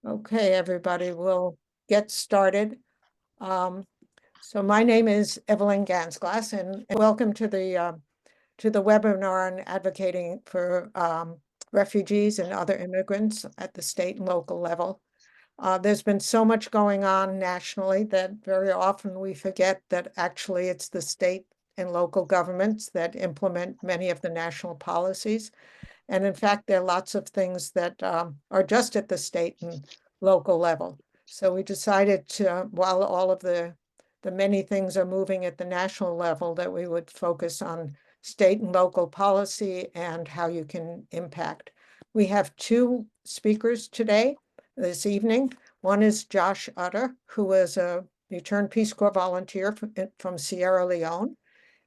Okay, everybody, we'll get started. So my name is Evelyn Gansglass, and welcome to the webinar on advocating for refugees and other immigrants at the state and local level. There's been so much going on nationally that very often we forget that actually it's the state and local governments that implement many of the national policies. And in fact, there are lots of things that are just at the state and local level. So we decided to, while all of the many things are moving at the national level, that we would focus on state and local policy and how you can impact. We have two speakers today, this evening. One is Josh Utter, who is a returned Peace Corps volunteer from Sierra Leone.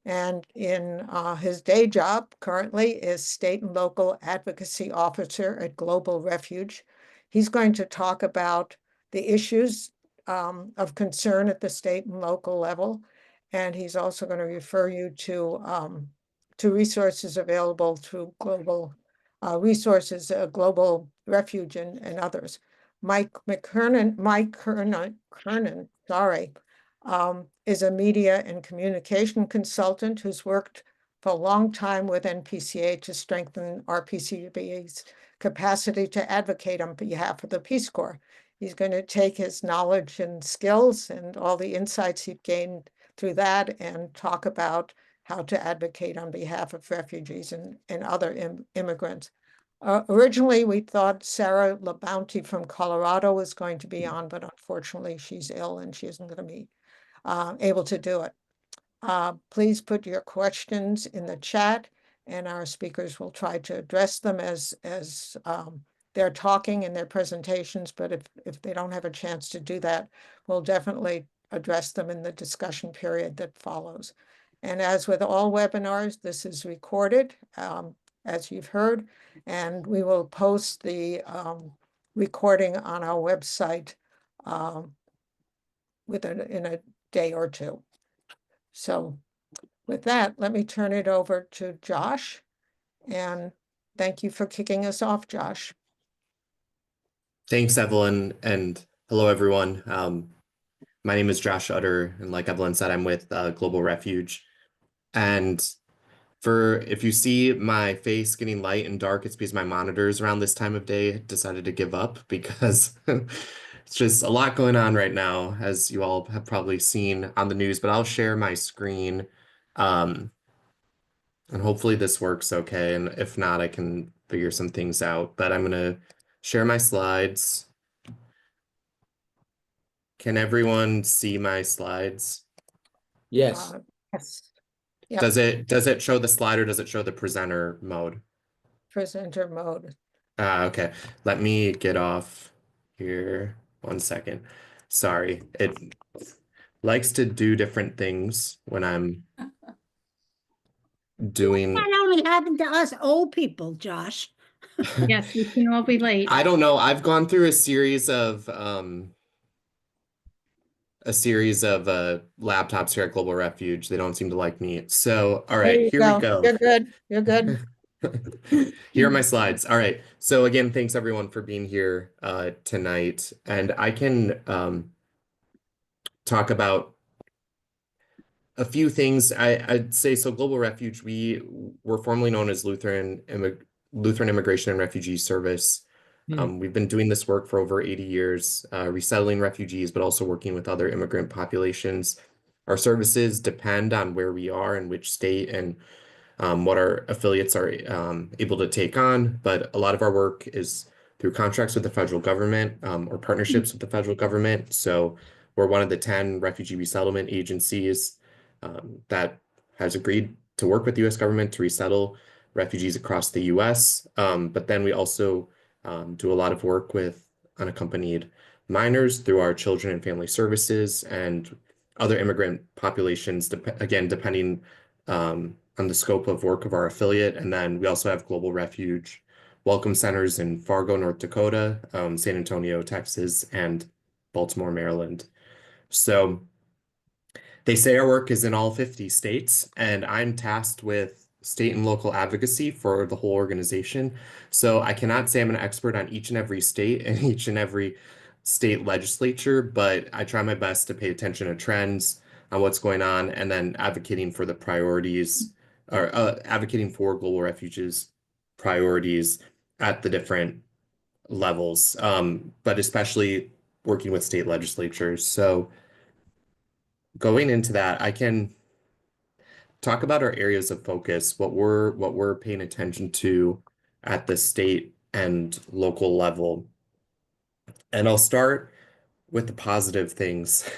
And in his day job currently is State and Local Advocacy Officer at Global Refuge. He's going to talk about the issues of concern at the state and local level. And he's also going to refer you to resources available through Global Resources, Global Refuge, and others. Mike Kiernan, sorry, is a media and communication consultant who's worked for a long time with NPCA to strengthen RPCV's capacity to advocate on behalf of the Peace Corps. He's going to take his knowledge and skills and all the insights he's gained through that and talk about how to advocate on behalf of refugees and other immigrants. Originally, we thought Sarah LaBounty from Colorado was going to be on, but unfortunately, she's ill and she isn't going to be able to do it. Please put your questions in the chat, and our speakers will try to address them as they're talking in their presentations. But if they don't have a chance to do that, we'll definitely address them in the discussion period that follows. And as with all webinars, this is recorded, as you've heard, and we will post the recording on our website in a day or two. So with that, let me turn it over to Josh. And thank you for kicking us off, Josh. Thanks, Evelyn, and hello, everyone. My name is Josh Utter, and like Evelyn said, I'm with Global Refuge. And if you see my face getting light and dark, it's because my monitors around this time of day decided to give up because it's just a lot going on right now, as you all have probably seen on the news. But I'll share my screen, and hopefully this works okay. And if not, I can figure some things out. But I'm going to share my slides. Can everyone see my slides? Yes. Yes. Yep. Does it show the slide or does it show the presenter mode? Presenter mode. Okay. Let me get off here 1 second. Sorry. It likes to do different things when I'm doing. That only happened to us old people, Josh. Yes, we can all be late. I don't know. I've gone through a series of laptops here at Global Refuge. They don't seem to like me. So, all right, here we go. You're good. You're good. Here are my slides. All right. So again, thanks everyone for being here tonight. And I can talk about a few things. I'd say, so Global Refuge, we were formerly known as Lutheran Immigration and Refugee Service. We've been doing this work for over 80 years, resettling refugees, but also working with other immigrant populations. Our services depend on where we are and which state and what our affiliates are able to take on. But a lot of our work is through contracts with the federal government or partnerships with the federal government. So we're one of the 10 refugee resettlement agencies that has agreed to work with the U.S. government to resettle refugees across the U.S. But then we also do a lot of work with unaccompanied minors through our children and family services and other immigrant populations, again, depending on the scope of work of our affiliate. And then we also have Global Refuge welcome centers in Fargo, North Dakota, San Antonio, Texas, and Baltimore, Maryland. So they say our work is in all 50 states, and I'm tasked with state and local advocacy for the whole organization. So I cannot say I'm an expert on each and every state and each and every state legislature, but I try my best to pay attention to trends on what's going on and then advocating for the priorities or advocating for global refuges priorities at the different levels, but especially working with state legislatures. So going into that, I can talk about our areas of focus, what we're paying attention to at the state and local level. And I'll start with the positive things.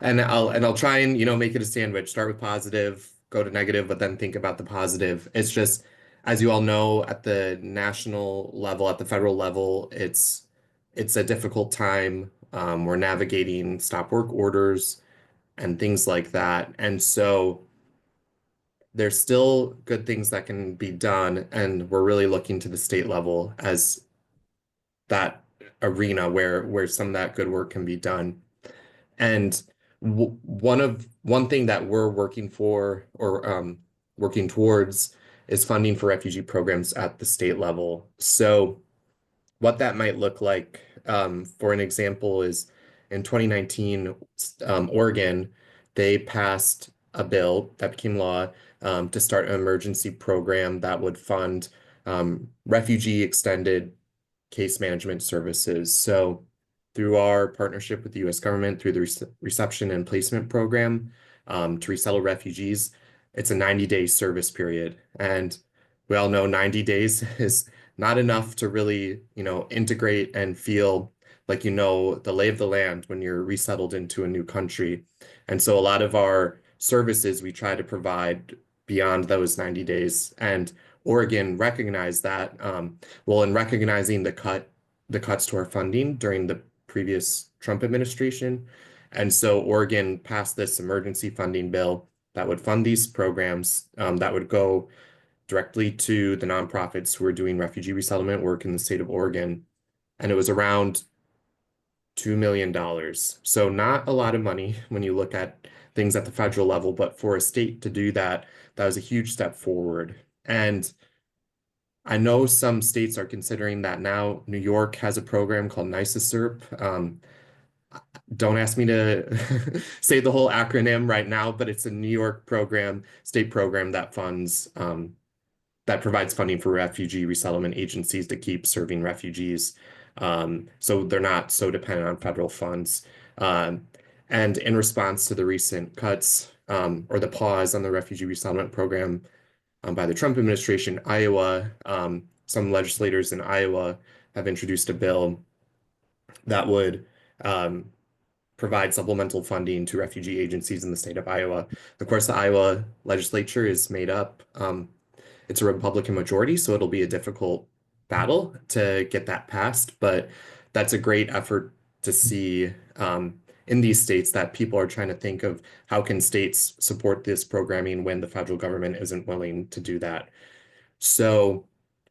And I'll try and, make it a sandwich. Start with positive, go to negative, but then think about the positive. It's just, as you all know, at the national level, at the federal level, it's a difficult time. We're navigating stop work orders and things like that. And so there's still good things that can be done, and we're really looking to the state level as that arena where some of that good work can be done. And one thing that we're working for or working towards is funding for refugee programs at the state level. So what that might look like, for an example, is in 2019, Oregon, they passed a bill that became law to start an emergency program that would fund refugee extended case management services. So through our partnership with the U.S. government, through the reception and placement program to resettle refugees, it's a 90-day service period. And we all know 90 days is not enough to really, integrate and feel like the lay of the land when you're resettled into a new country. And so a lot of our services we try to provide beyond those 90 days. And Oregon recognized that, in recognizing the cuts to our funding during the previous Trump administration. And so Oregon passed this emergency funding bill that would fund these programs that would go directly to the nonprofits who are doing refugee resettlement work in the state of Oregon. And it was around $2 million. So not a lot of money when you look at things at the federal level, but for a state to do that, that was a huge step forward. And I know some states are considering that now. New York has a program called NYSERP. Don't ask me to say the whole acronym right now, but it's a New York program, state program that funds, that provides funding for refugee resettlement agencies to keep serving refugees. So they're not so dependent on federal funds. And in response to the recent cuts or the pause on the refugee resettlement program by the Trump administration, Iowa, some legislators in Iowa have introduced a bill that would provide supplemental funding to refugee agencies in the state of Iowa. Of course, the Iowa legislature is made up. It's a Republican majority, so it'll be a difficult battle to get that passed, but that's a great effort to see in these states that people are trying to think of how can states support this programming when the federal government isn't willing to do that. So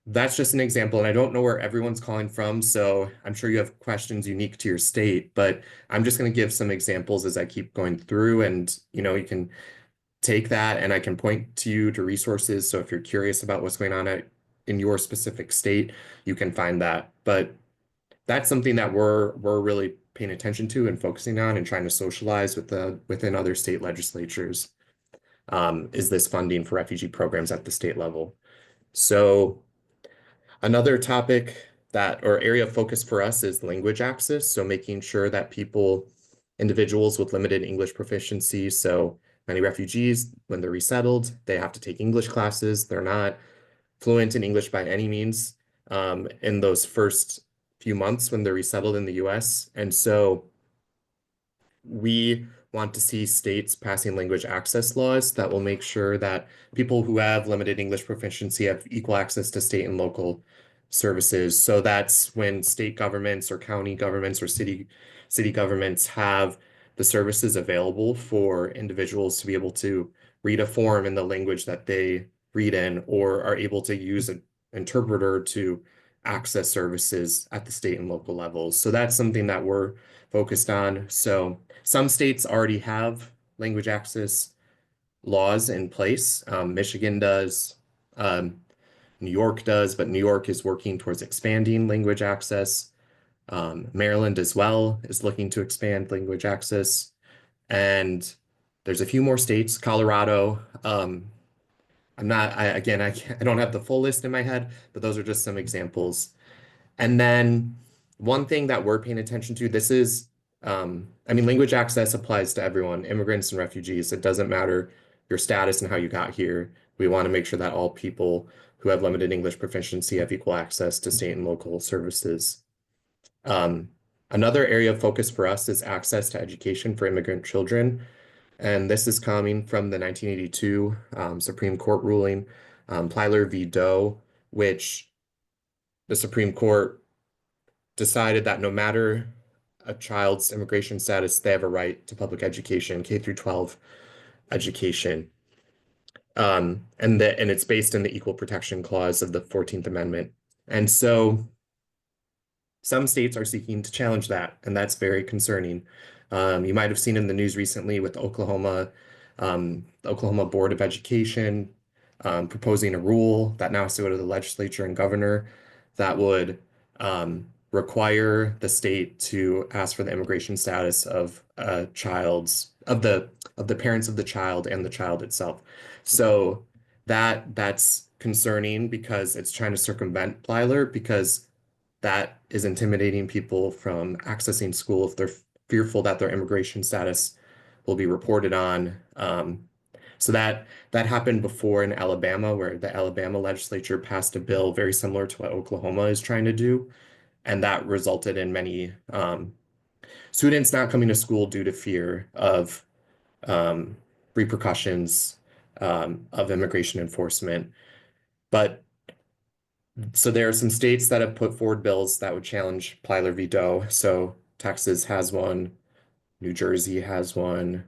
that's just an example, and I don't know where everyone's calling from, so I'm sure you have questions unique to your state, but I'm just going to give some examples as I keep going through, and you can take that and I can point to you to resources. So if you're curious about what's going on in your specific state, you can find that. But that's something that we're really paying attention to and focusing on and trying to socialize within other state legislatures, is this funding for refugee programs at the state level. So another topic or area of focus for us is language access. So making sure that individuals with limited English proficiency, so many refugees, when they're resettled, they have to take English classes. They're not fluent in English by any means in those first few months when they're resettled in the US. And so we want to see states passing language access laws that will make sure that people who have limited English proficiency have equal access to state and local services. So that's when state governments or county governments or city governments have the services available for individuals to be able to read a form in the language that they read in, or are able to use an interpreter to access services at the state and local levels. So that's something that we're focused on. So some states already have language access laws in place. Michigan does, New York does, but New York is working towards expanding language access. Maryland as well is looking to expand language access. And there's a few more states, Colorado. I don't have the full list in my head, but those are just some examples. And then one thing that we're paying attention to, language access applies to everyone, immigrants and refugees. It doesn't matter your status and how you got here. We want to make sure that all people who have limited English proficiency have equal access to state and local services. Another area of focus for us is access to education for immigrant children. And this is coming from the 1982 Supreme Court ruling, Plyler v. Doe, which the Supreme Court decided that no matter a child's immigration status, they have a right to public education, K through 12 education. And it's based in the Equal Protection Clause of the 14th Amendment. And so some states are seeking to challenge that, and that's very concerning. You might have seen in the news recently with Oklahoma, the Oklahoma Board of Education proposing a rule that now has to go to the legislature and governor that would require the state to ask for the immigration status of the parents of the child and the child itself. So that's concerning because it's trying to circumvent Plyler, because that is intimidating people from accessing school if they're fearful that their immigration status will be reported on. So that happened before in Alabama, where the Alabama legislature passed a bill very similar to what Oklahoma is trying to do. And that resulted in many students not coming to school due to fear of repercussions of immigration enforcement. So there are some states that have put forward bills that would challenge Plyler v. Doe. So Texas has one, New Jersey has one,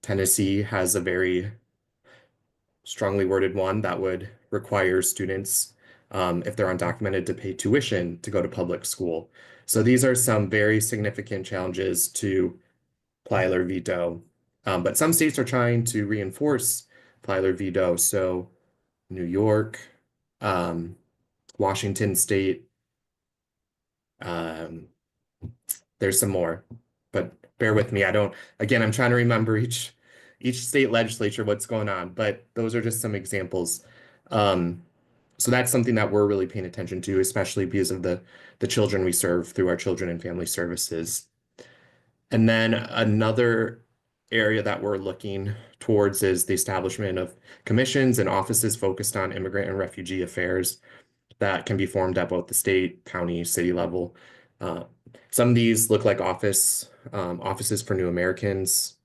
Tennessee has a very strongly worded one that would require students, if they're undocumented, to pay tuition to go to public school. So these are some very significant challenges to Plyler v. Doe. But some states are trying to reinforce Plyler v. Doe. So New York, Washington State, there's some more, but bear with me. I'm trying to remember each state legislature, what's going on, but those are just some examples. So that's something that we're really paying attention to, especially because of the children we serve through our children and family services. And then another area that we're looking towards is the establishment of commissions and offices focused on immigrant and refugee affairs that can be formed at both the state, county, city level. Some of these look like offices for new Americans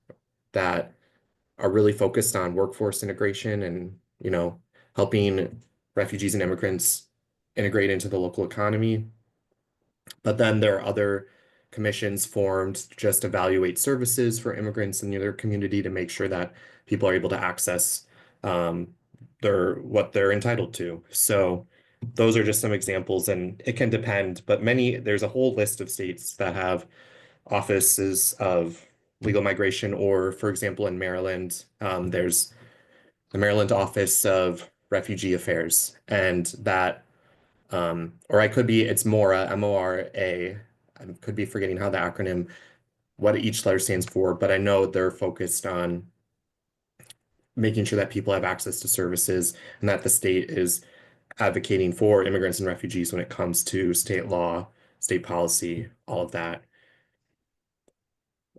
that are really focused on workforce integration and, helping refugees and immigrants integrate into the local economy. But then there are other commissions formed to just evaluate services for immigrants in their community to make sure that people are able to access what they're entitled to. So those are just some examples, and it can depend, but there's a whole list of states that have offices of legal migration, or for example, in Maryland, there's the Maryland Office of Refugee Affairs, and that, it's MORA, M-O-R-A. I could be forgetting how the acronym, what each letter stands for, but I know they're focused on making sure that people have access to services and that the state is advocating for immigrants and refugees when it comes to state law, state policy, all of that.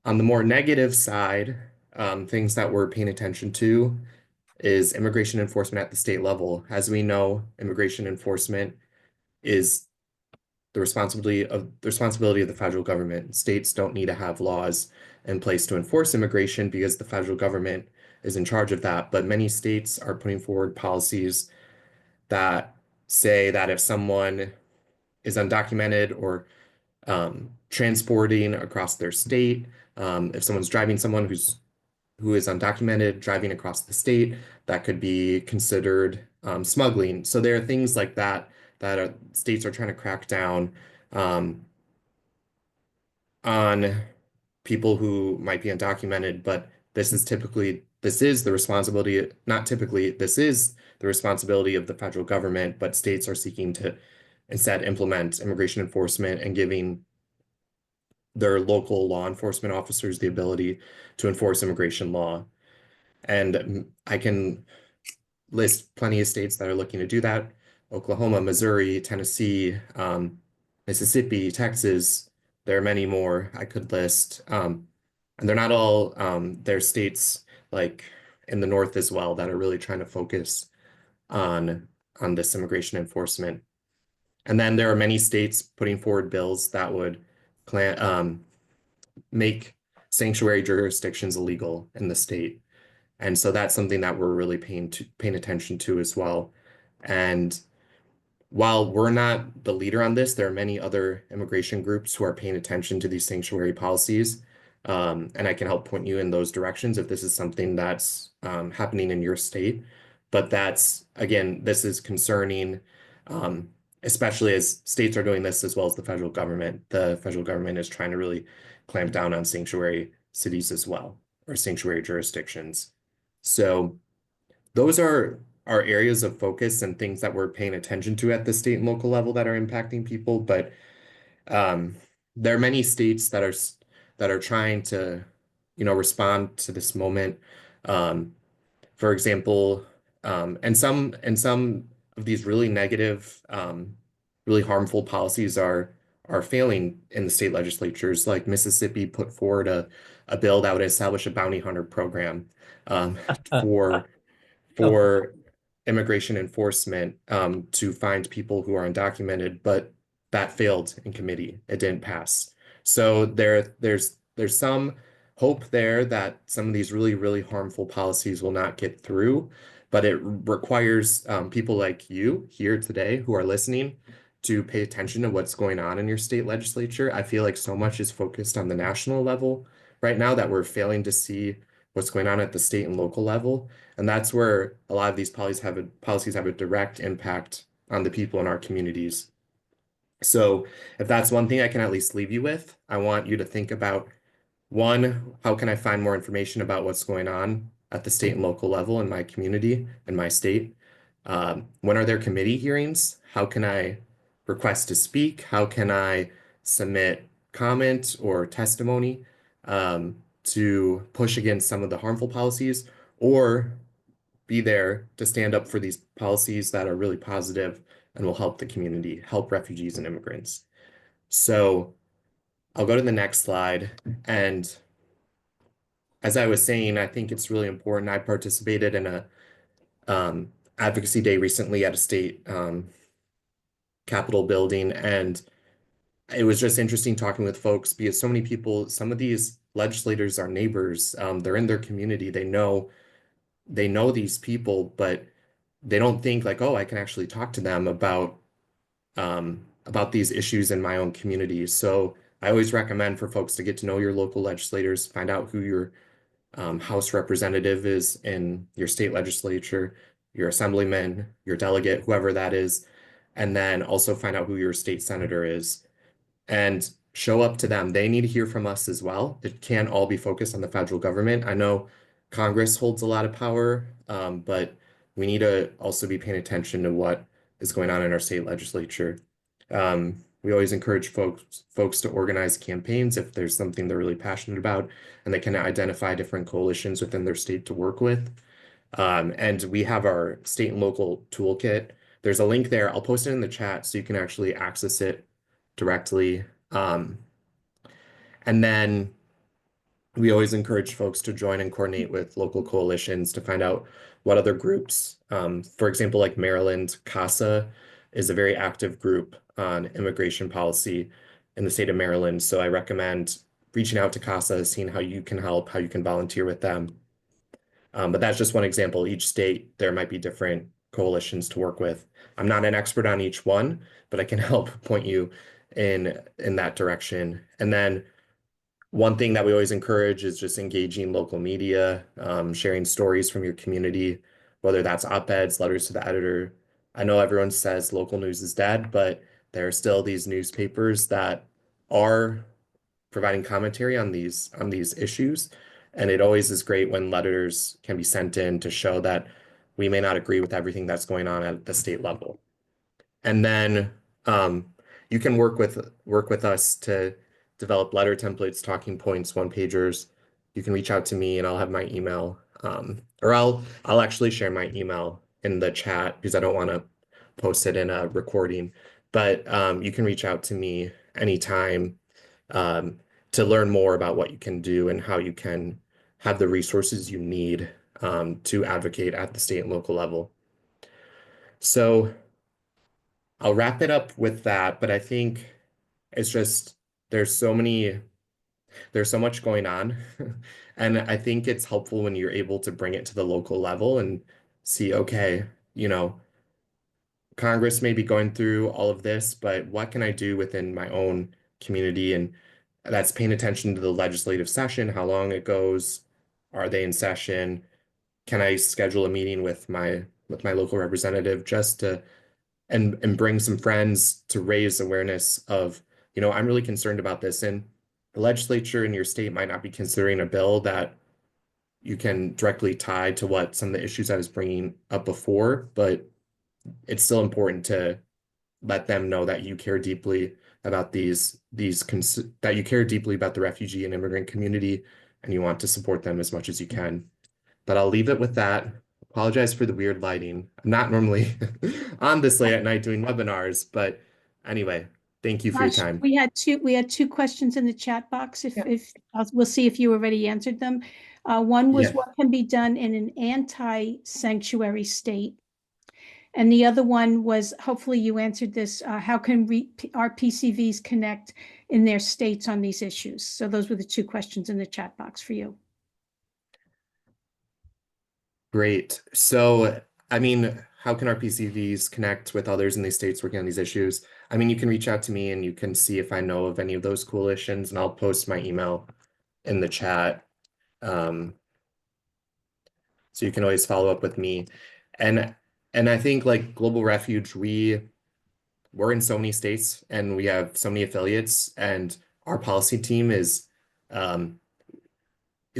On the more negative side, things that we're paying attention to is immigration enforcement at the state level. As we know, immigration enforcement is the responsibility of the federal government. States don't need to have laws in place to enforce immigration because the federal government is in charge of that. But many states are putting forward policies that say that if someone is undocumented or transporting across their state, if someone's driving someone who is undocumented driving across the state, that could be considered smuggling. So there are things like that states are trying to crack down on people who might be undocumented, but this is typically this is the responsibility, not typically, this is the responsibility of the federal government, but states are seeking to instead implement immigration enforcement and giving their local law enforcement officers the ability to enforce immigration law. And I can list plenty of states that are looking to do that: Oklahoma, Missouri, Tennessee, Mississippi, Texas. There are many more I could list. And they're not all, there's states like in the north as well that are really trying to focus on this immigration enforcement. And then there are many states putting forward bills that would make sanctuary jurisdictions illegal in the state. And so that's something that we're really paying attention to as well. And while we're not the leader on this, there are many other immigration groups who are paying attention to these sanctuary policies. And I can help point you in those directions if this is something that's happening in your state. But that's, again, this is concerning, especially as states are doing this as well as the federal government. The federal government is trying to really clamp down on sanctuary cities as well, or sanctuary jurisdictions. So those are our areas of focus and things that we're paying attention to at the state and local level that are impacting people. But there are many states that are trying to, respond to this moment. For example, and some of these really negative, really harmful policies are failing in the state legislatures. Like Mississippi put forward a bill that would establish a bounty hunter program for immigration enforcement to find people who are undocumented, but that failed in committee. It didn't pass. So there's some hope there that some of these really, really harmful policies will not get through, but it requires people like you here today who are listening to pay attention to what's going on in your state legislature. I feel like so much is focused on the national level right now that we're failing to see what's going on at the state and local level. And that's where a lot of these policies have a direct impact on the people in our communities. So if that's one thing I can at least leave you with, I want you to think about, one, how can I find more information about what's going on at the state and local level in my community, in my state? When are there committee hearings? How can I request to speak? How can I submit comment or testimony to push against some of the harmful policies, or be there to stand up for these policies that are really positive and will help the community, help refugees and immigrants? So I'll go to the next slide. And as I was saying, I think it's really important. I participated in a advocacy day recently at a state Capitol building, and it was just interesting talking with folks because so many people, some of these legislators are neighbors. They're in their community. They know these people, but they don't think like, oh, I can actually talk to them about these issues in my own community. So I always recommend for folks to get to know your local legislators, find out who your House representative is in your state legislature, your assemblyman, your delegate, whoever that is, and then also find out who your state senator is and show up to them. They need to hear from us as well. It can't all be focused on the federal government. I know Congress holds a lot of power, but we need to also be paying attention to what is going on in our state legislature. We always encourage folks to organize campaigns if there's something they're really passionate about, and they can identify different coalitions within their state to work with. And we have our state and local toolkit. There's a link there. I'll post it in the chat so you can actually access it directly. And then we always encourage folks to join and coordinate with local coalitions to find out what other groups, for example, like Maryland, CASA is a very active group on immigration policy in the state of Maryland. So I recommend reaching out to CASA, seeing how you can help, how you can volunteer with them. But that's just one example. Each state, there might be different coalitions to work with. I'm not an expert on each one, but I can help point you in that direction. And then one thing that we always encourage is just engaging local media, sharing stories from your community, whether that's op-eds, letters to the editor. I know everyone says local news is dead, but there are still these newspapers that are providing commentary on these issues. And it always is great when letters can be sent in to show that we may not agree with everything that's going on at the state level. And then you can work with us to develop letter templates, talking points, one-pagers. You can reach out to me and I'll have my email. Or I'll actually share my email in the chat because I don't want to post it in a recording. But you can reach out to me anytime to learn more about what you can do and how you can have the resources you need to advocate at the state and local level. So I'll wrap it up with that, but I think it's just there's so much going on. And I think it's helpful when you're able to bring it to the local level and see, okay, Congress may be going through all of this, but what can I do within my own community? And that's paying attention to the legislative session, how long it goes, are they in session? Can I schedule a meeting with my local representative just to and bring some friends to raise awareness of, I'm really concerned about this. And the legislature in your state might not be considering a bill that you can directly tie to what some of the issues I was bringing up before, but it's still important to let them know that you care deeply about that you care deeply about the refugee and immigrant community and you want to support them as much as you can. But I'll leave it with that. Apologize for the weird lighting. I'm not normally on this late at night doing webinars, but anyway, thank you for your Josh, time. we had two questions in the chat box. We'll see if you already answered them. One was Yeah. what can be done in an anti-sanctuary state? And the other one was, hopefully you answered this, how can RPCVs connect in their states on these issues? So those were the two questions in the chat box for you. Great. So, how can RPCVs connect with others in these states working on these issues? You can reach out to me and you can see if I know of any of those coalitions, and I'll post my email in the chat. So you can always follow up with me. And I think like Global Refuge, we're in so many states and we have so many affiliates, and our policy team is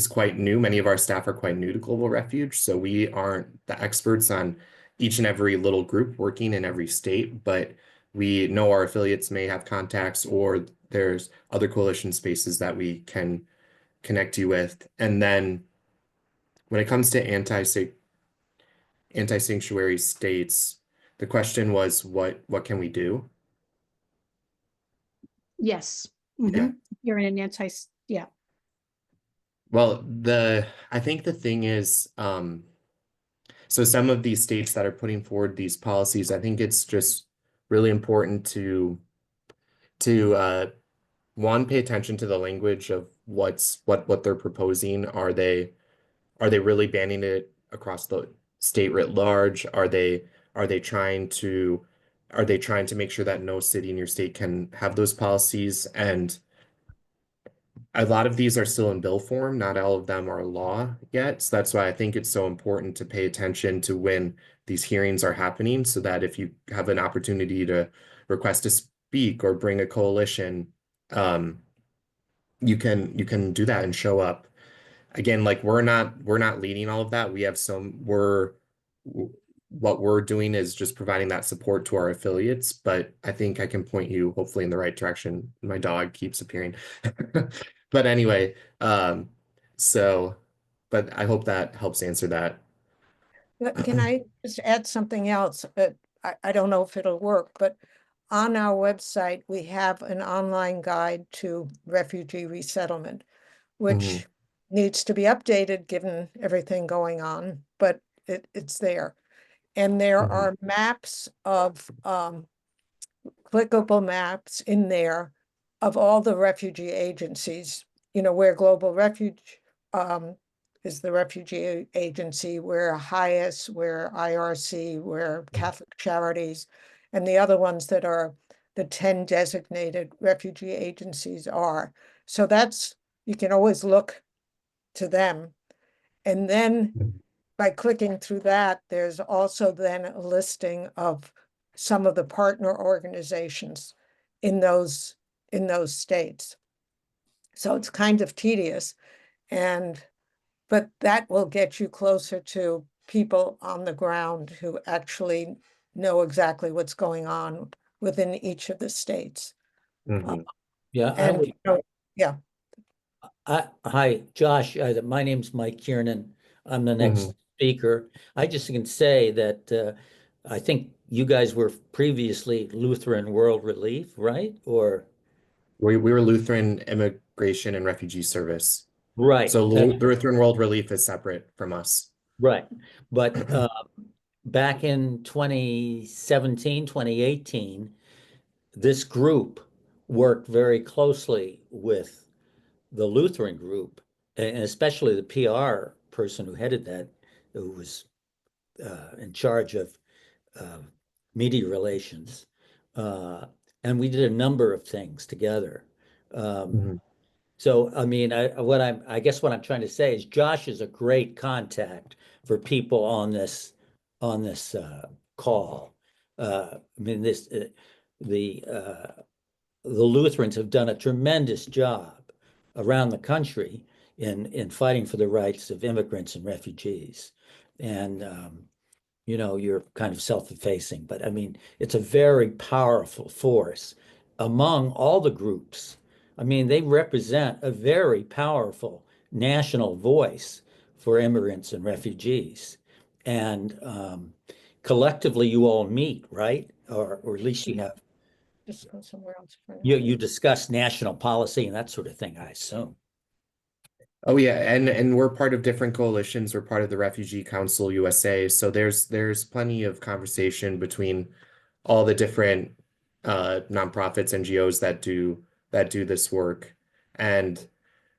quite new. Many of our staff are quite new to Global Refuge, so we aren't the experts on each and every little group working in every state, but we know our affiliates may have contacts or there's other coalition spaces that we can connect you with. And then when it comes to anti-sanctuary states, the question was, what can we do? Yes. Yeah. You're in an yeah. Well, I think the thing is, so some of these states that are putting forward these policies, I think it's just really important to one, pay attention to the language of what they're proposing. Are they really banning it across the state writ large? Are they trying to make sure that no city in your state can have those policies? And a lot of these are still in bill form. Not all of them are law yet. So that's why I think it's so important to pay attention to when these hearings are happening, so that if you have an opportunity to request to speak or bring a coalition, you can do that and show up. Again, like we're not leading all of that. We have what we're doing is just providing that support to our affiliates, but I think I can point you hopefully in the right direction. My dog keeps appearing. But anyway, but I hope that helps answer that. Can I just add something else? I don't know if it'll work, but on our website, we have an online guide to refugee resettlement, which needs to be updated given everything going on, but it's there. And there are maps of clickable maps in there of all the refugee agencies, where Global Refuge is the refugee agency, where HIAS, where IRC, where Catholic Charities, and the other ones that are the 10 designated refugee agencies are. So you can always look to them. And then by clicking through that, there's also then a listing of some of the partner organizations in those states. So it's kind of tedious. And but that will get you closer to people on the ground who actually know exactly what's going on within each of the states. Mhm. Yeah, And, yeah, hi, Josh. My name's Mike Kiernan. I'm the next speaker. I just can say that I think you guys were previously Lutheran World Relief, right? Or We were Lutheran Immigration and Refugee Service. right. So Lutheran World Relief is separate from us. Right. But back in 2017, 2018, this group worked very closely with the Lutheran group, and especially the PR person who headed that, who was in charge of media relations. And we did a number of things together. So, I mean, I guess what I'm trying to say is Josh is a great contact for people on this call. I mean, the Lutherans have done a tremendous job around the country in fighting for the rights of immigrants and refugees. And you know, you're kind of self-effacing, but I mean, it's a very powerful force among all the groups. I mean, they represent a very powerful national voice for immigrants and refugees. And collectively, you all meet, right? Or at least you have, just go somewhere else for now. you discuss national policy and that sort of thing, I assume. Oh yeah, and we're part of different coalitions. We're part of the Refugee Council USA. So there's plenty of conversation between all the different nonprofits, NGOs that do this work. And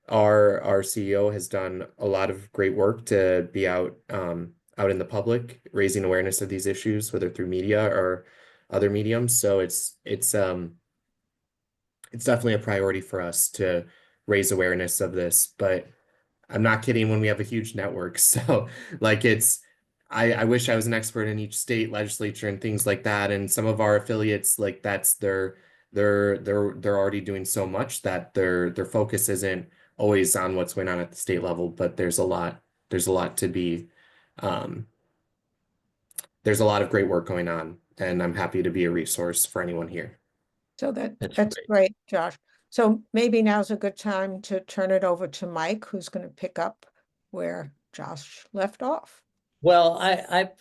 our CEO has done a lot of great work to be out in the public, raising awareness of these issues, whether through media or other mediums. So it's definitely a priority for us to raise awareness of this. But I'm not kidding when we have a huge network. So like I wish I was an expert in each state legislature and things like that. And some of our affiliates, like that's they're already doing so much that their focus isn't always on what's going on at the state level, but there's a lot to be there's a lot of great work going on, and I'm happy to be a resource for anyone here. So That's that's great, Josh. So maybe now's a good time to turn it over to Mike, who's going to pick up where Josh left off. Well,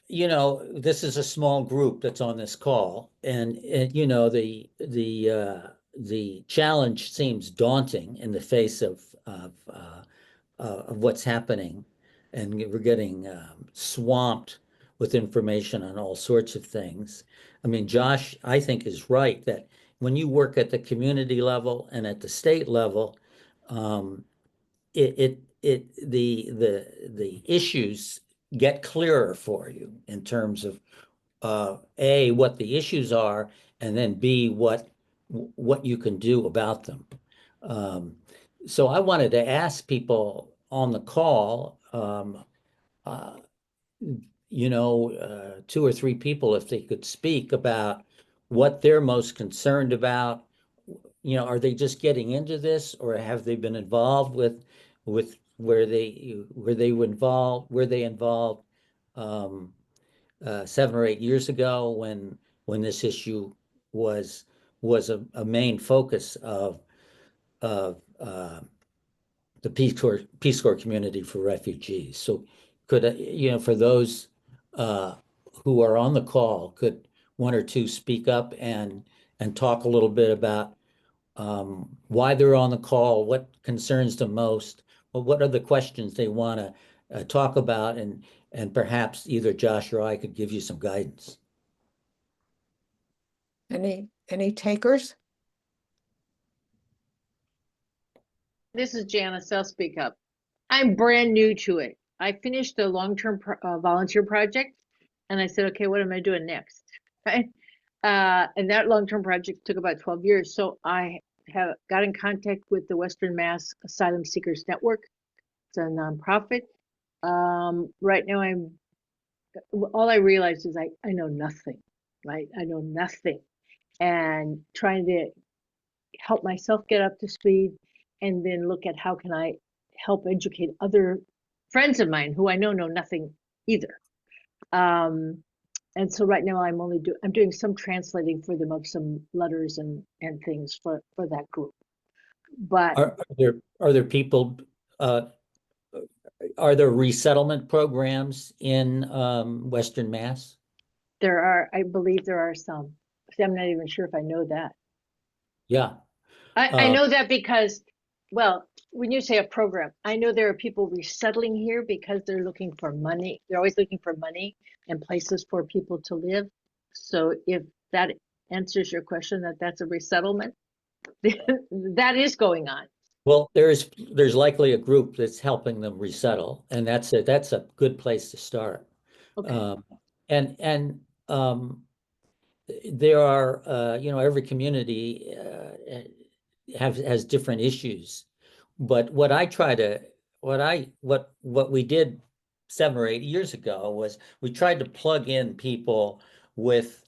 you know, this is a small group that's on this call, and you know, the challenge seems daunting in the face of what's happening, and we're getting swamped with information on all sorts of things. I mean, Josh, I think is right that when you work at the community level and at the state level, the issues get clearer for you in terms of A, what the issues are, and then B, what you can do about them. So I wanted to ask people on the call, you know, 2 or 3 people, if they could speak about what they're most concerned about. You know, are they just getting into this, or have they been involved with where they involved 7 or 8 years ago when this issue was a main focus of the Peace Corps community for refugees. So could you know, for those who are on the call, could 1 or 2 speak up and talk a little bit about why they're on the call, what concerns them most, or what are the questions they want to talk about, and perhaps either Josh or I could give you some guidance. Any takers? This is Janice. I'll speak up. I'm brand new to it. I finished the long-term volunteer project, and I said, okay, what am I doing next? Right? And that long-term project took about 12 years. So I have got in contact with the Western Mass Asylum Seekers Network. It's a nonprofit. Right now, all I realized is I know nothing, right? I know nothing, and trying to help myself get up to speed, and then look at how can I help educate other friends of mine who I know nothing either. And so right now I'm doing some translating for them of some letters and things for that group. But are there people, are there resettlement programs in Western Mass? there are, I believe there are some. See, I'm not even sure if I know that. Yeah. I know that because, well, when you say a program, I know there are people resettling here because they're looking for money. They're always looking for money and places for people to live. So if that answers your question, that's a resettlement, that is going on. Well, there's likely a group that's helping them resettle, and that's a good place to start. Okay. And there are every community has different issues, but what we did 7 or 8 years ago was we tried to plug in people with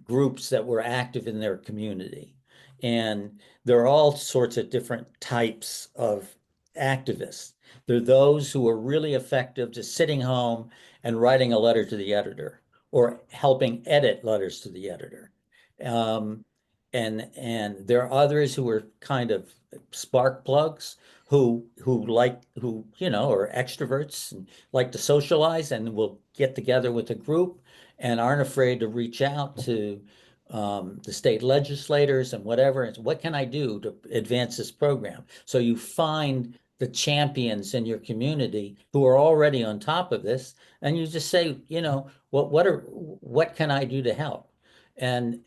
groups that were active in their community. And there are all sorts of different types of activists. There are those who are really effective just sitting home and writing a letter to the editor or helping edit letters to the editor. And there are others who are kind of spark plugs who are extroverts and like to socialize and will get together with a group and aren't afraid to reach out to the state legislators and whatever. And what can I do to advance this program? So you find the champions in your community who are already on top of this, and you just say, what can I do to help? And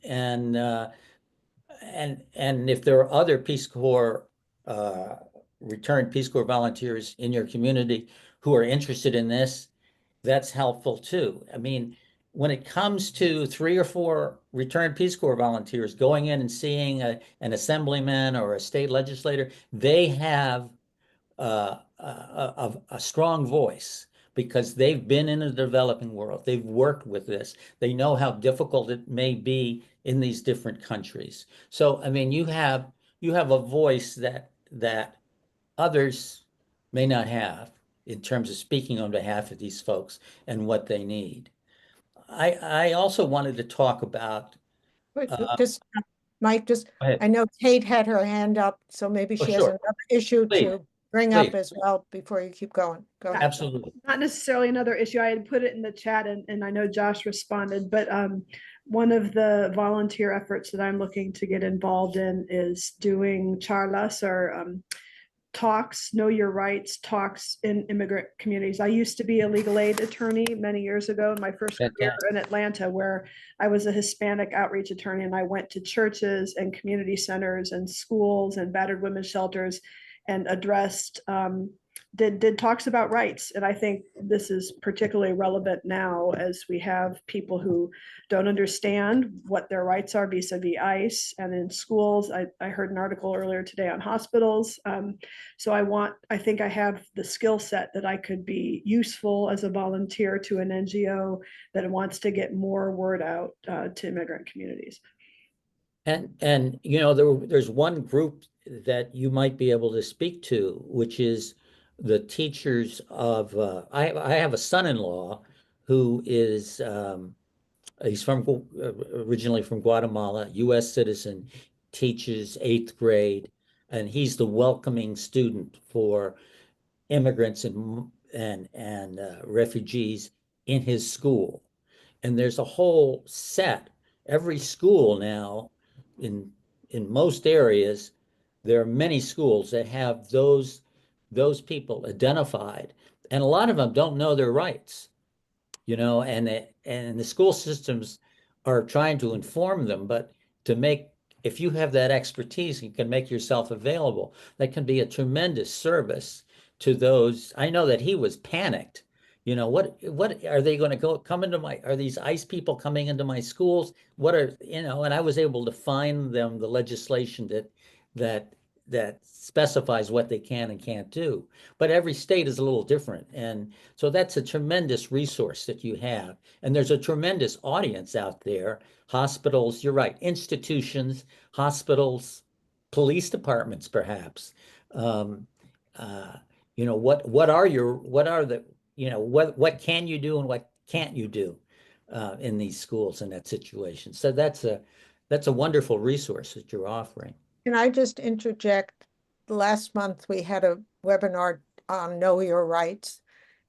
if there are other Peace Corps returned Peace Corps volunteers in your community who are interested in this, that's helpful too. I mean, when it comes to 3 or 4 returned Peace Corps volunteers going in and seeing an assemblyman or a state legislator, they have a strong voice because they've been in the developing world. They've worked with this. They know how difficult it may be in these different countries. So, I mean, you have a voice that others may not have in terms of speaking on behalf of these folks and what they need. I also wanted to talk about. Wait, Mike, Go ahead. I know Kate had her hand up, so maybe Oh, she has sure. another issue Please. to bring up Please. as well before you keep going. Go ahead. Absolutely. Not necessarily another issue. I had put it in the chat and I know Josh responded, but one of the volunteer efforts that I'm looking to get involved in is doing charlas or talks, know your rights talks in immigrant communities. I used to be a legal aid attorney many years ago in my first career in Atlanta, where I was a Hispanic outreach attorney, and I went to churches and community centers and schools and battered women's shelters and addressed did talks about rights. And I think this is particularly relevant now as we have people who don't understand what their rights are vis-a-vis ICE. And in schools, I heard an article earlier today on hospitals. So I think I have the skill set that I could be useful as a volunteer to an NGO that wants to get more word out to immigrant communities. And there's one group that you might be able to speak to, which is the teachers of, I have a son-in-law who is, he's originally from Guatemala, US citizen, teaches 8th grade, and he's the welcoming student for immigrants and refugees in his school. And there's a whole set, every school now in most areas, there are many schools that have those people identified, and a lot of them don't know their rights, and the school systems are trying to inform them, but if you have that expertise, you can make yourself available. That can be a tremendous service to those. I know that he was panicked. What are they going to come into are these ICE people coming into my schools? And I was able to find them the legislation that specifies what they can and can't do. But every state is a little different. And so that's a tremendous resource that you have. And there's a tremendous audience out there. Hospitals, you're right, institutions, hospitals, police departments, perhaps. you know, what are the, you know, what can you do and what can't you do in these schools in that situation? So that's a wonderful resource that you're offering. Can I just interject? Last month, we had a webinar on Know Your Rights,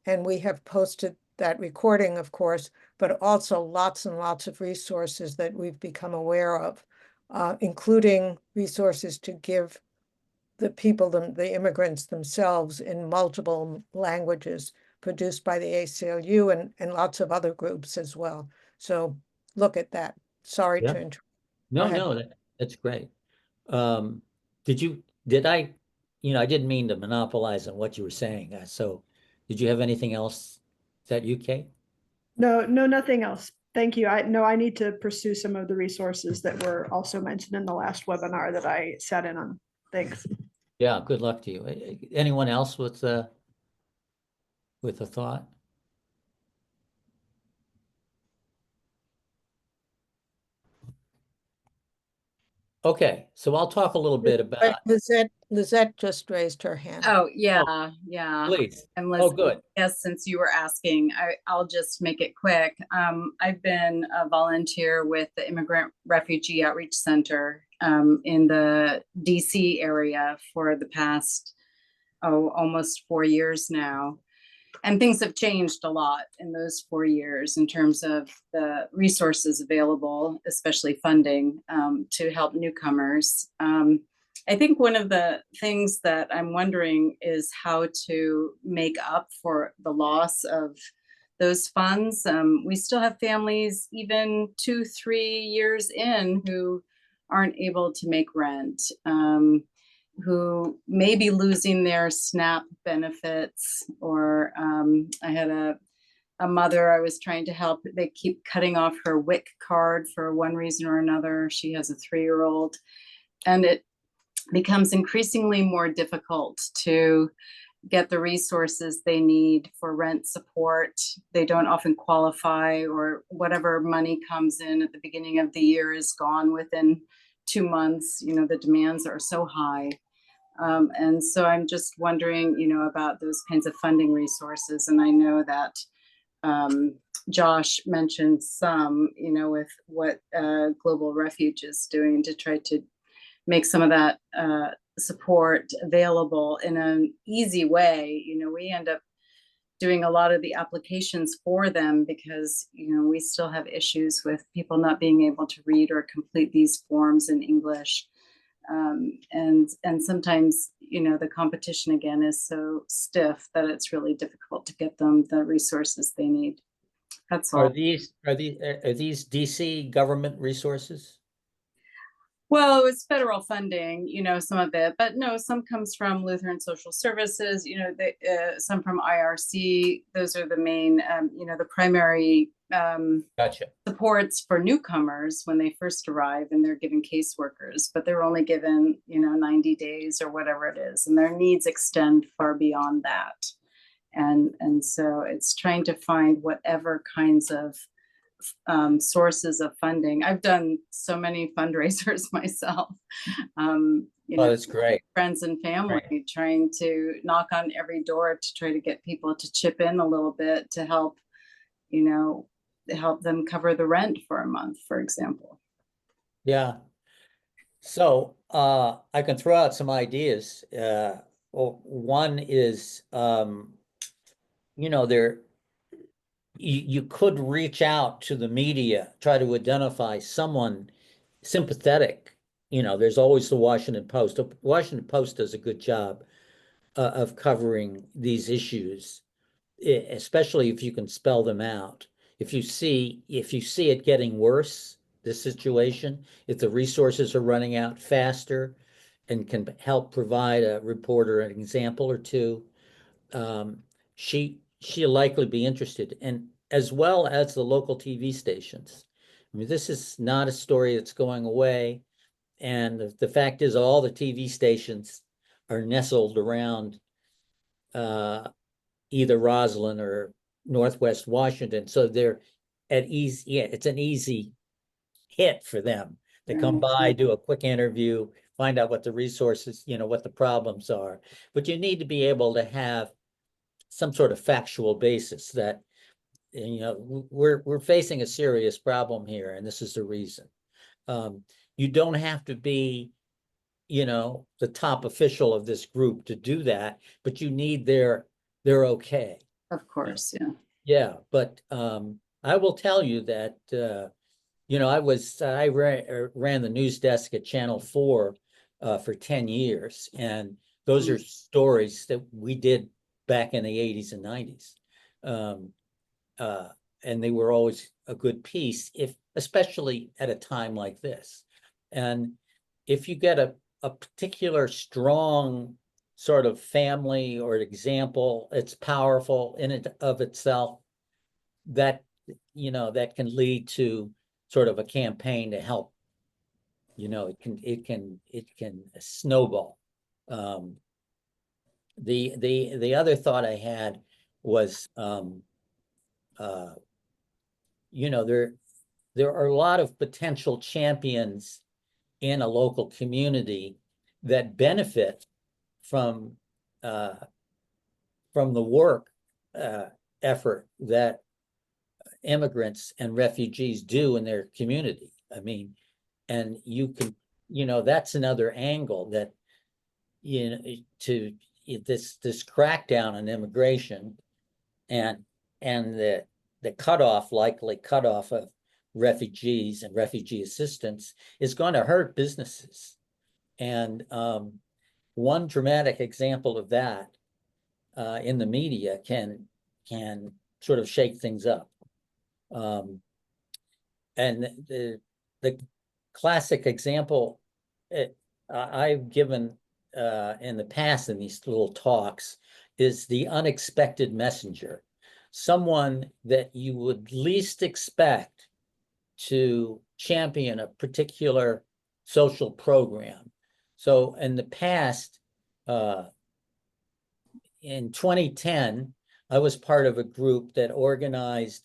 and we have posted that recording, of course, but also lots and lots of resources that we've become aware of, including resources to give the people, the immigrants themselves in multiple languages produced by the ACLU and lots of other groups as well. So look at that. Sorry Yeah. to interrupt. No, that's great. Did I, you know, I didn't mean to monopolize on what you were saying. So did you have anything else that you, Kate? No, nothing else. Thank you. I know I need to pursue some of the resources that were also mentioned in the last webinar that I sat in on. Thanks. Yeah, good luck to you. Anyone else with a thought? Okay, so I'll talk a little bit about, Lizette just raised her hand. Oh, yeah, yeah. please. I'm Oh, listening. good. Yes, since you were asking, I'll just make it quick. I've been a volunteer with the Immigrant Refugee Outreach Center in the DC area for the past, almost 4 years now. And things have changed a lot in those 4 years in terms of the resources available, especially funding to help newcomers. I think one of the things that I'm wondering is how to make up for the loss of those funds. We still have families, even 2-3 years in, who aren't able to make rent, who may be losing their SNAP benefits, or I had a mother I was trying to help. They keep cutting off her WIC card for one reason or another. She has a 3-year-old, and it becomes increasingly more difficult to get the resources they need for rent support. They don't often qualify, or whatever money comes in at the beginning of the year is gone within 2 months. You know, the demands are so high. And so I'm just wondering, you know, about those kinds of funding resources. And I know that Josh mentioned some, you know, with what Global Refuge is doing to try to make some of that support available in an easy way. You know, we end up doing a lot of the applications for them because, you know, we still have issues with people not being able to read or complete these forms in English. And sometimes, you know, the competition again is so stiff that it's really difficult to get them the resources they need. That's all. Are these DC government resources? Well, it's federal funding, you know, some of it, but no, some comes from Lutheran Social Services, you know, some from IRC. Those are the main, you know, the primary Gotcha. supports for newcomers when they first arrive, and they're given caseworkers, but they're only given, you know, 90 days or whatever it is, and their needs extend far beyond that. And so it's trying to find whatever kinds of sources of funding. I've done so many fundraisers myself. You know, that's great. Friends and family, trying to knock on every door to try to get people to chip in a little bit to help, you know, help them cover the rent for a month, for example. Yeah. So I can throw out some ideas. Well, one is, you know, you could reach out to the media, try to identify someone sympathetic. You know, there's always the Washington Post. The Washington Post does a good job of covering these issues, especially if you can spell them out. If you see it getting worse, this situation, if the resources are running out faster and can help provide a reporter an example or two, she'll likely be interested, and as well as the local TV stations. I mean, this is not a story that's going away. And the fact is, all the TV stations are nestled around either Roslyn or Northwest Washington. So they're at easy, yeah, it's an easy hit for them to come by, do a quick interview, find out what the resources, what the problems are. But you need to be able to have some sort of factual basis that, we're facing a serious problem here, and this is the reason. You don't have to be, the top official of this group to do that, but you need their okay. Of course, yeah. Yeah, but I will tell you that I ran the news desk at Channel 4 for 10 years, and those are stories that we did back in the 80s and 90s. And they were always a good piece, especially at a time like this. And if you get a particular strong sort of family or example, it's powerful in and of itself, that can lead to sort of a campaign to help. It can snowball. The other thought I had was, there are a lot of potential champions in a local community that benefit from the work effort that immigrants and refugees do in their community. I mean, and you can, that's another angle that, to this crackdown on immigration and the likely cutoff of refugees and refugee assistance is going to hurt businesses. And one dramatic example of that in the media can sort of shake things up. And the classic example I've given in the past in these little talks is the unexpected messenger, someone that you would least expect to champion a particular social program. So in the past, in 2010, I was part of a group that organized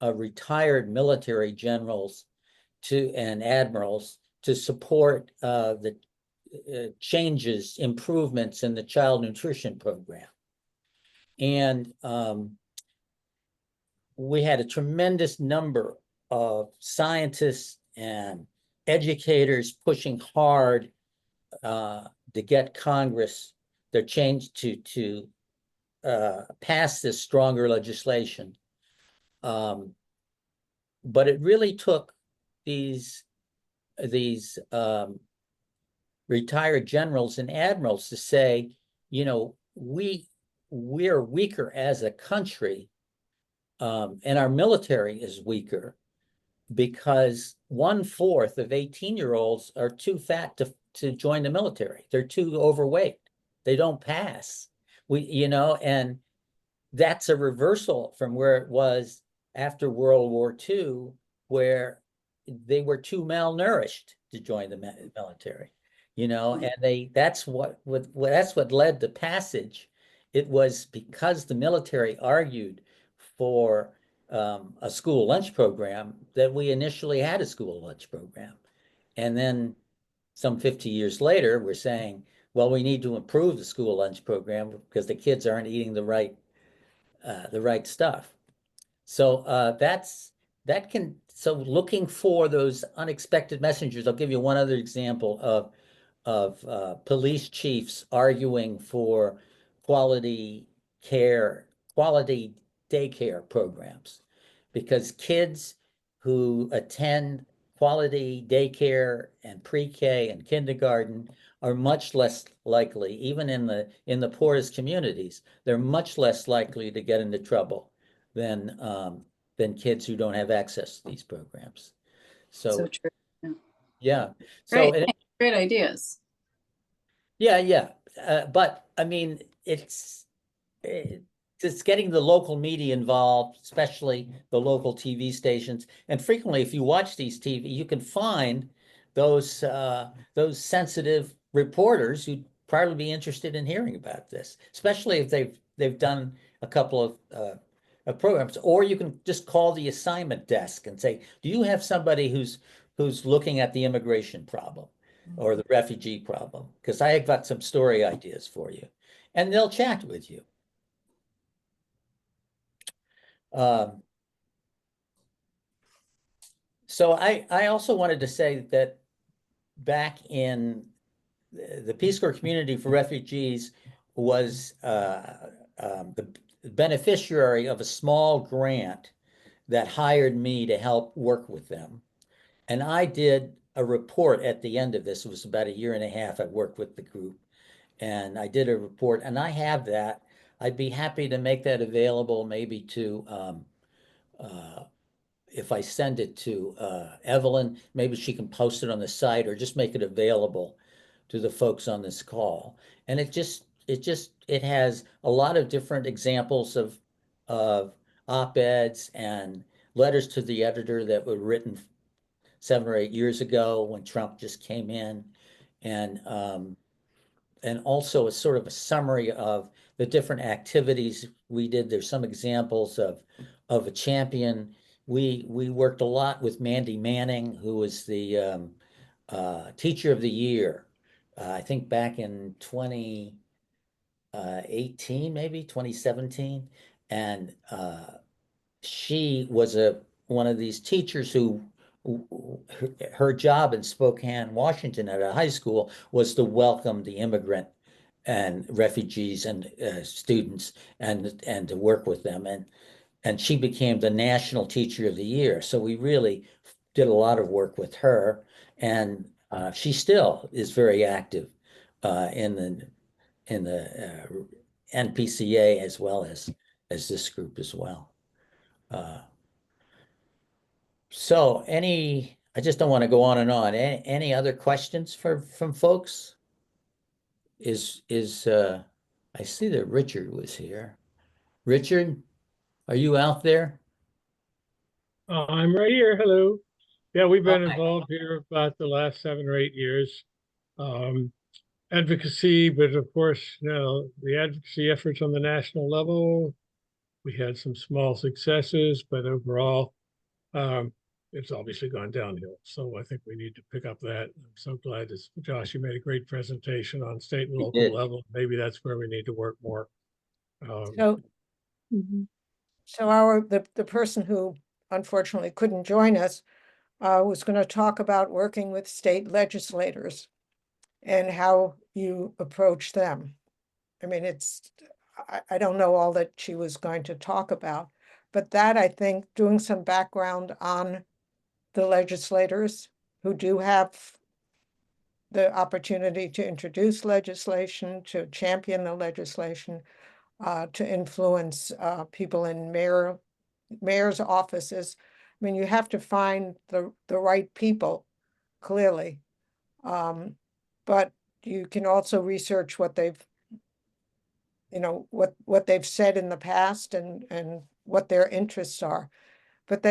retired military generals and admirals to support the improvements in the child nutrition program. And we had a tremendous number of scientists and educators pushing hard to get Congress their change to pass this stronger legislation. But it really took these retired generals and admirals to say, we're weaker as a country, and our military is weaker because 1/4 of 18-year-olds are too fat to join the military. They're too overweight. They don't pass. And that's a reversal from where it was after World War II, where they were too malnourished to join the military. And that's what led to passage. It was because the military argued for a school lunch program that we initially had a school lunch program. And then some 50 years later, we're saying, well, we need to improve the school lunch program because the kids aren't eating the right stuff. So so looking for those unexpected messengers. I'll give you one other example of police chiefs arguing for quality daycare programs, because kids who attend quality daycare and pre-K and kindergarten are much less likely, even in the poorest communities, they're much less likely to get into trouble than kids who don't have access to these programs. So true. Yeah. Great ideas. Yeah. But I mean, it's getting the local media involved, especially the local TV stations. And frequently, if you watch these TV, you can find those sensitive reporters who'd probably be interested in hearing about this, especially if they've done a couple of programs. Or you can just call the assignment desk and say, do you have somebody who's looking at the immigration problem? or the refugee problem, because I have got some story ideas for you, and they'll chat with you. So I also wanted to say that back in the Peace Corps community for refugees was the beneficiary of a small grant that hired me to help work with them. And I did a report at the end of this. It was about a year and a half I worked with the group. And I did a report, and I have that. I'd be happy to make that available maybe to, if I send it to Evelyn, maybe she can post it on the site or just make it available to the folks on this call. And it has a lot of different examples of op-eds and letters to the editor that were written 7 or 8 years ago when Trump just came in, and also a sort of a summary of the different activities we did. There's some examples of a champion. We worked a lot with Mandy Manning, who was the Teacher of the Year, I think back in 2018, maybe 2017, and she was one of these teachers who her job in Spokane, Washington, at a high school was to welcome the immigrant and refugees and students and to work with them, and she became the National Teacher of the Year. So we really did a lot of work with her, and she still is very active in the NPCA as well as this group as well. So I just don't want to go on and on. Any other questions from folks? I see that Richard was here. Richard, are you out there? I'm right here. Hello. Yeah, we've been Hi. involved here about the last 7 or 8 years. Advocacy, but of course, the advocacy efforts on the national level, we had some small successes, but overall, it's obviously gone downhill. So I think we need to pick up that. I'm so glad, Josh, you made a great presentation on state and local level. Maybe that's where we need to work more. So the person who unfortunately couldn't join us was going to talk about working with state legislators and how you approach them. I mean, I don't know all that she was going to talk about, but that, I think, doing some background on the legislators who do have the opportunity to introduce legislation, to champion the legislation, to influence people in mayor's offices. I mean, you have to find the right people, clearly. But you can also research what they've, what they've said in the past and what their interests are. But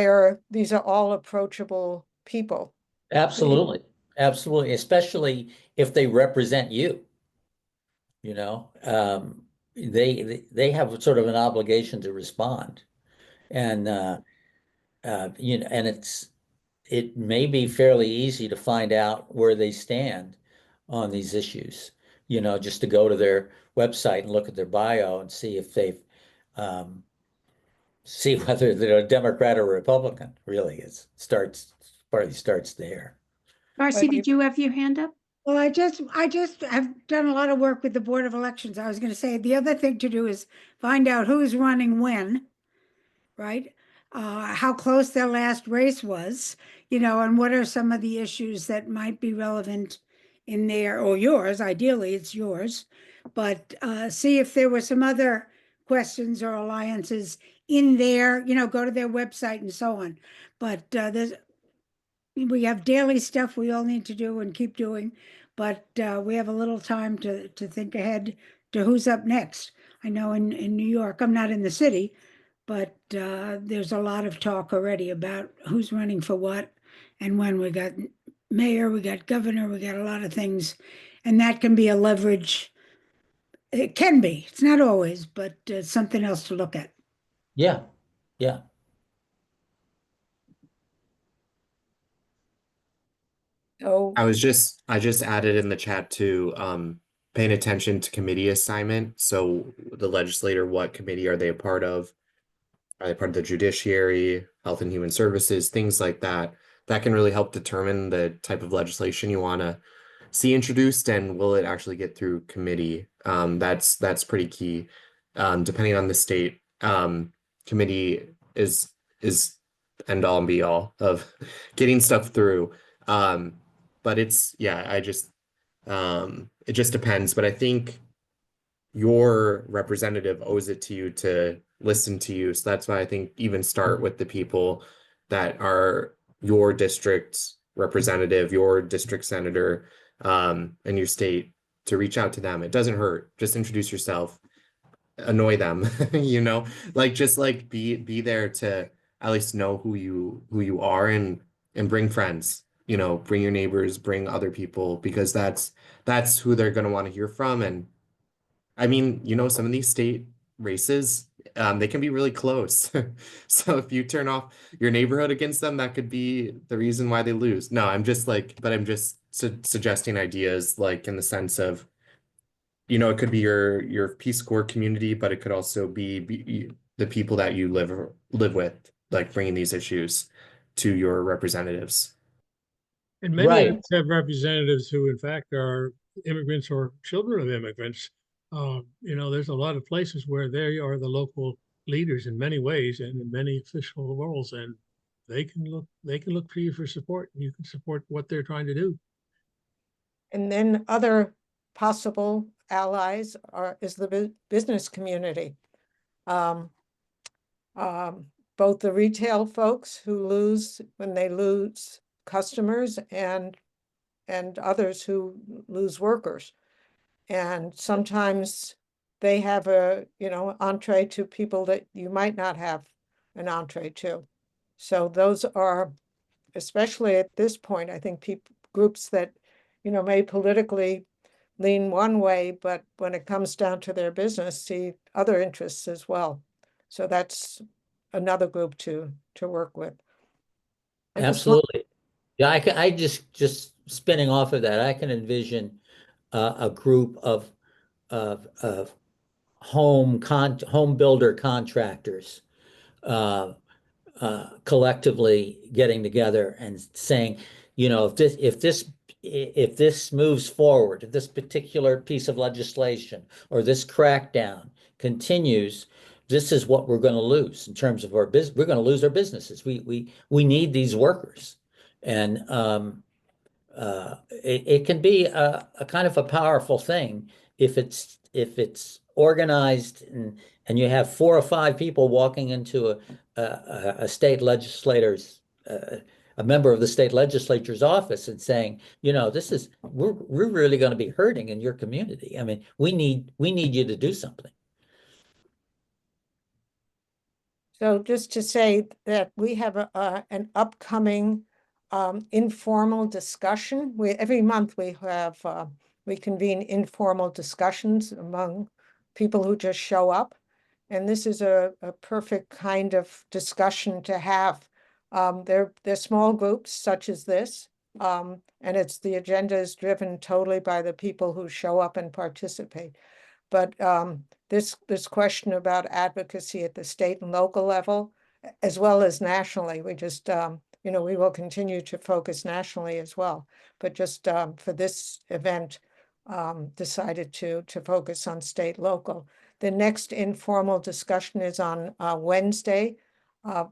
these are all approachable people. Absolutely. Absolutely. Especially if they represent you. They have sort of an obligation to respond. And and it may be fairly easy to find out where they stand on these issues, just to go to their website and look at their bio and see if they've see whether they're a Democrat or Republican. Really, partly starts there. Marcy, did you have your hand up? Well, I just have done a lot of work with the Board of Elections. I was going to say the other thing to do is find out who's running when, right? How close their last race was, and what are some of the issues that might be relevant in there, or yours. Ideally, it's yours, but see if there were some other questions or alliances in there. Go to their website and so on. But we have daily stuff we all need to do and keep doing, but we have a little time to think ahead to who's up next. I know in New York, I'm not in the city, but there's a lot of talk already about who's running for what and when. We got mayor, we got governor, we got a lot of things, and that can be a leverage. It can be, it's not always, but it's something else to look at. Yeah, yeah. So, I just added in the chat too, paying attention to committee assignment. So the legislator, what committee are they a part of? Are they part of the Judiciary, Health and Human Services, things like that? That can really help determine the type of legislation you want to see introduced and will it actually get through committee? That's pretty key. Depending on the state, committee is end all and be all of getting stuff through. But it's it just depends. But I think your representative owes it to you to listen to you. So that's why I think even start with the people that are your district representative, your district senator, and your state, to reach out to them. It doesn't hurt. Just introduce yourself, annoy them, just like be there to at least know who you are and bring friends, bring your neighbors, bring other people, because that's who they're going to want to hear from. And I mean, some of these state races, they can be really close. So if you turn off your neighborhood against them, that could be the reason why they lose. No, I'm just suggesting ideas, like in the sense of, it could be your Peace Corps community, but it could also be the people that you live with, like bringing these issues to your representatives. And many Right. of us have representatives who, in fact, are immigrants or children of immigrants. There's a lot of places where they are the local leaders in many ways and in many official roles, and they can look for you for support, and you can support what they're trying to do. and then other possible allies is the business community. Both the retail folks who lose when they lose customers and others who lose workers. And sometimes they have a, entree to people that you might not have an entree to. So those are, especially at this point, I think groups that, may politically lean one way, but when it comes down to their business, see other interests as well. So that's another group to work with. Absolutely. Yeah, I just spinning off of that, I can envision a group of home builder contractors collectively getting together and saying, if this moves forward, if this particular piece of legislation or this crackdown continues, this is what we're going to lose in terms of our business. We're going to lose our businesses. We need these workers, and it can be a kind of a powerful thing if it's organized and you have 4 or 5 people walking into a state legislator's a member of the state legislature's office and saying, we're really going to be hurting in your community. I mean, we need you to do something. So just to say that we have an upcoming informal discussion. Every month we have we convene informal discussions among people who just show up, and this is a perfect kind of discussion to have. They're small groups such as this, and the agenda is driven totally by the people who show up and participate. But this question about advocacy at the state and local level, as well as nationally, we just we will continue to focus nationally as well. But just for this event, decided to focus on state local. The next informal discussion is on Wednesday,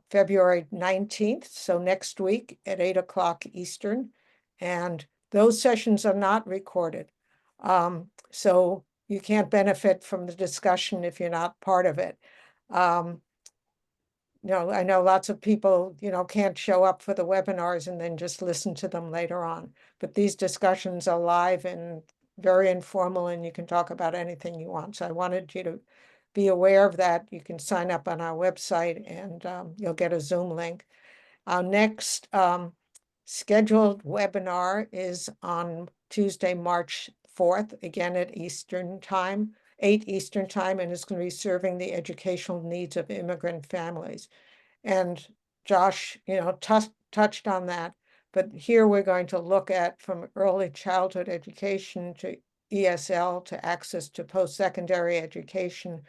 February 19th, so next week at 8 o'clock Eastern. And those sessions are not recorded. So you can't benefit from the discussion if you're not part of it. I know lots of people, can't show up for the webinars and then just listen to them later on. But these discussions are live and very informal, and you can talk about anything you want. So I wanted you to be aware of that. You can sign up on our website and you'll get a Zoom link. Our next scheduled webinar is on Tuesday, March 4th, again at Eastern Time, 8 Eastern Time, and it's going to be serving the educational needs of immigrant families. And Josh, touched on that, But here we're going to look at from early childhood education to ESL to access to post-secondary education,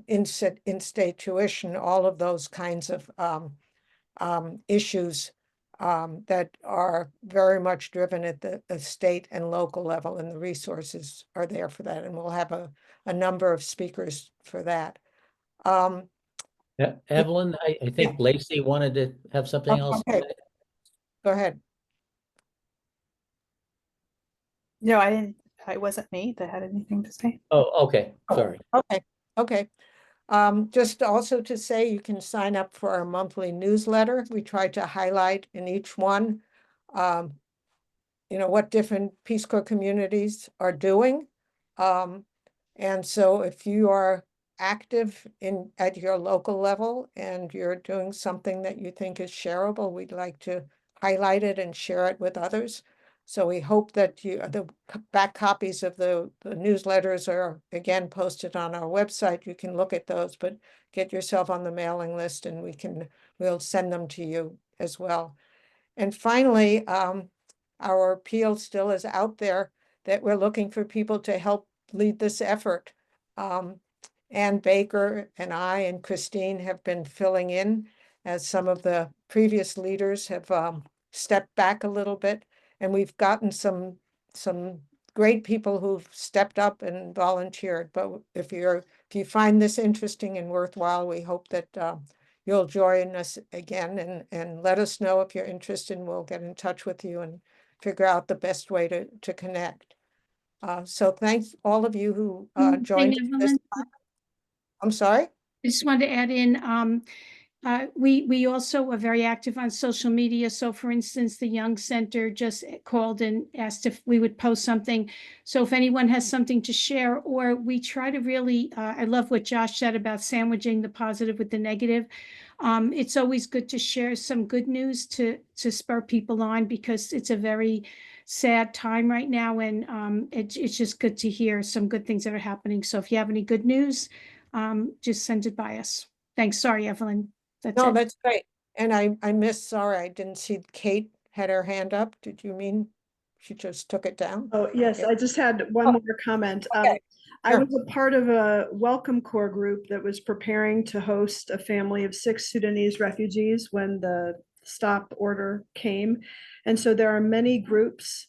in-state tuition, all of those kinds of issues that are very much driven at the state and local level, and the resources are there for that. And we'll have a number of speakers for that. Yeah, Evelyn, I think Lacey wanted to have something else. Okay. Go ahead. No, I didn't. It wasn't me that had anything to say. Oh, okay, sorry. Okay. Just also to say, you can sign up for our monthly newsletter. We try to highlight in each one, what different Peace Corps communities are doing. And so if you are active at your local level and you're doing something that you think is shareable, we'd like to highlight it and share it with others. So we hope that the back copies of the newsletters are again posted on our website. You can look at those, but get yourself on the mailing list and we'll send them to you as well. And finally, our appeal still is out there that we're looking for people to help lead this effort. Ann Baker and I and Christine have been filling in as some of the previous leaders have stepped back a little bit. And we've gotten some great people who've stepped up and volunteered. But if you find this interesting and worthwhile, we hope that you'll join us again and let us know if you're interested, and we'll get in touch with you and figure out the best way to connect. So thanks all of you who joined this time. I'm sorry? I just wanted to add in, we also are very active on social media. So for instance, the Young Center just called and asked if we would post something. So if anyone has something to share, or we try to really, I love what Josh said about sandwiching the positive with the negative. It's always good to share some good news to spur people on, because it's a very sad time right now. And it's just good to hear some good things that are happening. So if you have any good news, just send it by us. Thanks. Sorry, Evelyn. No, that's great. And I missed, sorry, I didn't see Kate had her hand up. Did you mean she just took it down? Oh, yes, Okay. I just had one more comment. Okay, I sure. was a part of a Welcome Corps group that was preparing to host a family of 6 Sudanese refugees when the stop order came. And so there are many groups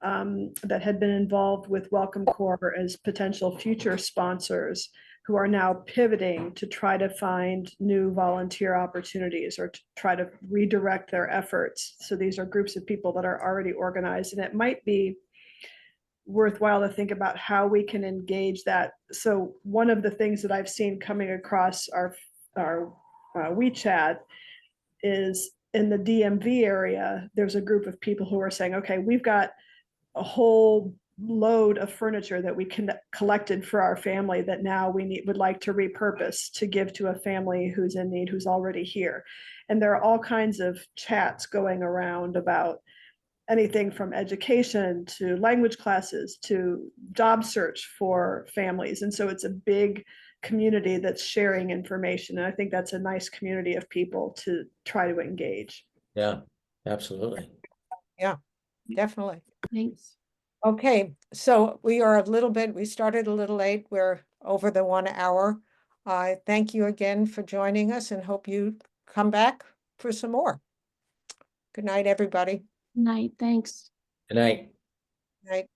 that had been involved with Welcome Corps as potential future sponsors who are now pivoting to try to find new volunteer opportunities or to try to redirect their efforts. So these are groups of people that are already organized, and it might be worthwhile to think about how we can engage that. So one of the things that I've seen coming across our WeChat is in the DMV area, there's a group of people who are saying, okay, we've got a whole load of furniture that we collected for our family that now we would like to repurpose to give to a family who's in need, who's already here. And there are all kinds of chats going around about anything from education to language classes to job search for families. And so it's a big community that's sharing information. And I think that's a nice community of people to try to engage. Yeah, absolutely. Yeah, definitely. Thanks. Okay, so we started a little late. We're over the 1 hour. I thank you again for joining us and hope you come back for some more. Good night, everybody. Night. Thanks. Good night. Night.